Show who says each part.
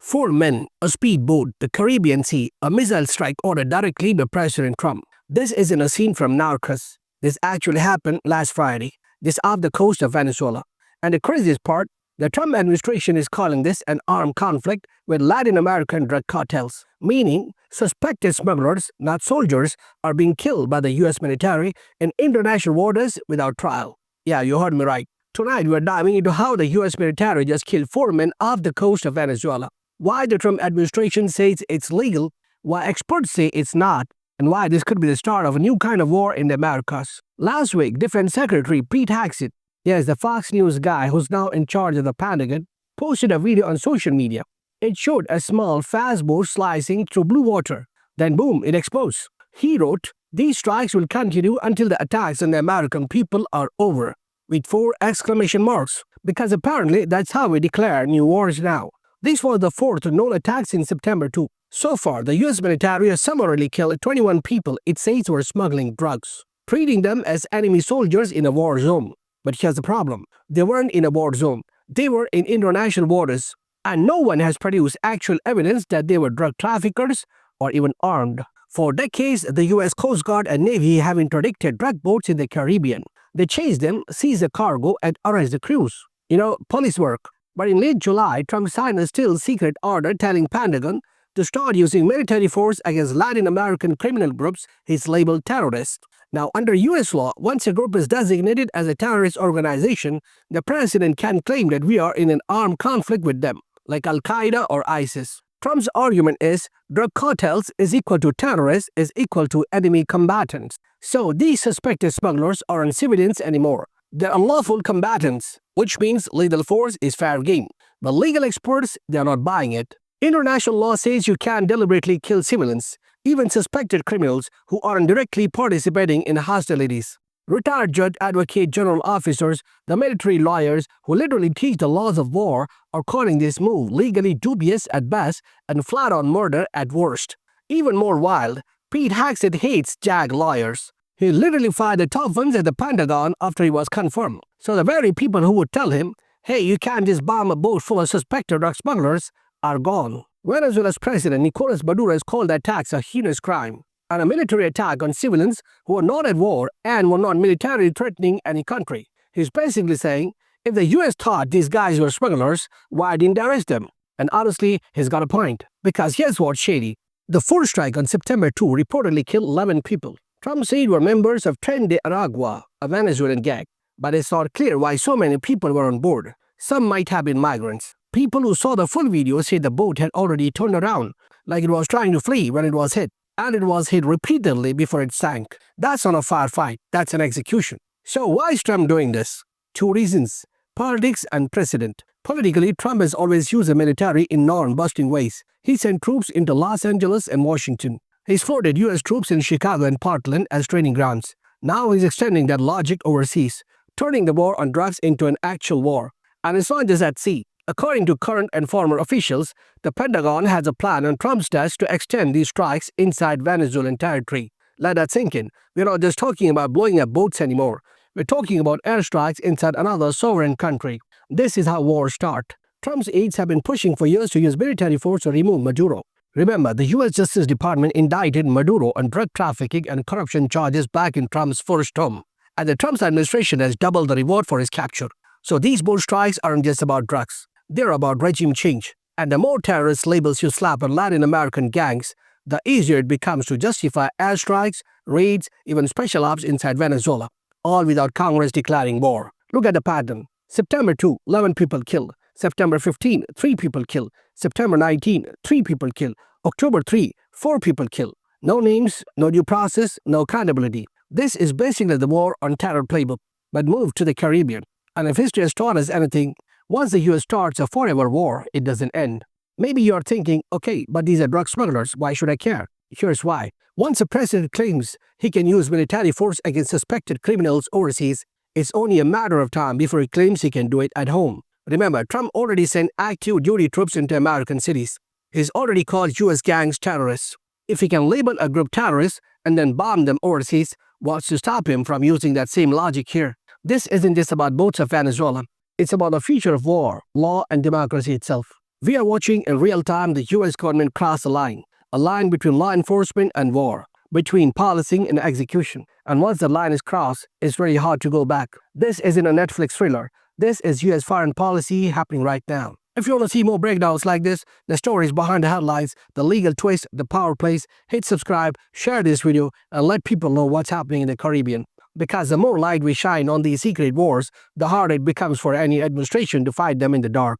Speaker 1: 4 men, a speedboat, the Caribbean Sea, a missile strike ordered directly by President Trump. This isn't a scene from Narcos. This actually happened last Friday, just off the coast of Venezuela. And the craziest part, the Trump administration is calling this an armed conflict with Latin American drug cartels, meaning suspected smugglers, not soldiers, are being killed by the US military in international waters without trial. Yeah, you heard me right. Tonight we're diving into how the US military just killed 4 men off the coast of Venezuela, why the Trump administration says it's legal, why experts say it's not, and why this could be the start of a new kind of war in the Americas. Last week, Defense Secretary Pete Hegseth, yes, the Fox News guy who's now in charge of the Pentagon, posted a video on social media. It showed a small fast boat slicing through blue water. Then boom, it explodes. He wrote, "These strikes will continue until the attacks on the American people are over," with 4 exclamation marks, because apparently that's how we declare new wars now. This was the 4th known attack since September 2. So far, the US military has summarily killed 21 people it says were smuggling drugs, treating them as enemy soldiers in a war zone. But here's the problem. They weren't in a war zone. They were in international waters, and no one has produced actual evidence that they were drug traffickers or even armed. For decades, the US Coast Guard and Navy have interdicted drug boats in the Caribbean. They chase them, seize the cargo, and arrest the crews. Police work. But in late July, Trump signed a still secret order telling Pentagon to start using military force against Latin American criminal groups he's labeled terrorists. Now, under US law, once a group is designated as a terrorist organization, the president can claim that we are in an armed conflict with them, like Al-Qaeda or ISIS. Trump's argument is drug cartels is equal to terrorists is equal to enemy combatants. So these suspected smugglers aren't civilians anymore. They're unlawful combatants, which means lethal force is fair game. But legal experts, they're not buying it. International law says you can't deliberately kill civilians, even suspected criminals who aren't directly participating in hostilities. Retired judge advocate general officers, the military lawyers who literally teach the laws of war, are calling this move legally dubious at best and flat-on murder at worst. Even more wild, Pete Hegseth hates JAG lawyers. He literally fired the top ones at the Pentagon after he was confirmed. So the very people who would tell him, hey, you can't just bomb a boat full of suspected drug smugglers, are gone. Venezuela's president Nicolas Maduro has called the attacks a heinous crime and a military attack on civilians who are not at war and were not militarily threatening any country. He's basically saying, if the US thought these guys were smugglers, why didn't they arrest them? And honestly, he's got a point. Because here's what's shady. The 4th strike on September 2 reportedly killed 11 people. Trump said were members of Tren de Aragua, a Venezuelan gang. But it's not clear why so many people were on board. Some might have been migrants. People who saw the full video say the boat had already turned around, like it was trying to flee when it was hit. And it was hit repeatedly before it sank. That's not a firefight, that's an execution. So why is Trump doing this? 2 reasons. Politics and precedent. Politically, Trump has always used the military in norm-busting ways. He sent troops into Los Angeles and Washington. He's floated US troops in Chicago and Portland as training grounds. Now he's extending that logic overseas, turning the war on drugs into an actual war. And it's not just at sea. According to current and former officials, the Pentagon has a plan on Trump's desk to extend these strikes inside Venezuelan territory. Let that sink in. We're not just talking about blowing up boats anymore. We're talking about airstrikes inside another sovereign country. This is how wars start. Trump's aides have been pushing for years to use military force to remove Maduro. Remember, the US Justice Department indicted Maduro on drug trafficking and corruption charges back in Trump's first term. And the Trump administration has doubled the reward for his capture. So these boat strikes aren't just about drugs. They're about regime change. And the more terrorist labels you slap on Latin American gangs, the easier it becomes to justify airstrikes, raids, even special ops inside Venezuela, all without Congress declaring war. Look at the pattern. September 2, 11 people killed. September 15, 3 people killed. September 19, 3 people killed. October 3, 4 people killed. No names, no due process, no accountability. This is basically the war on terror playbook, but moved to the Caribbean. And if history has taught us anything, once the US starts a forever war, it doesn't end. Maybe you're thinking, okay, but these are drug smugglers, why should I care? Here's why. Once a president claims he can use military force against suspected criminals overseas, it's only a matter of time before he claims he can do it at home. Remember, Trump already sent active duty troops into American cities. He's already called US gangs terrorists. If he can label a group terrorists and then bomb them overseas, what's to stop him from using that same logic here? This isn't just about boats of Venezuela. It's about the future of war, law, and democracy itself. We are watching in real time the US government cross a line between law enforcement and war, between policing and execution. And once the line is crossed, it's very hard to go back. This isn't a Netflix thriller. This is US foreign policy happening right now. If you want to see more breakdowns like this, the stories behind the headlines, the legal twist, the power plays, hit subscribe, share this video, and let people know what's happening in the Caribbean. Because the more light we shine on these secret wars, the harder it becomes for any administration to fight them in the dark.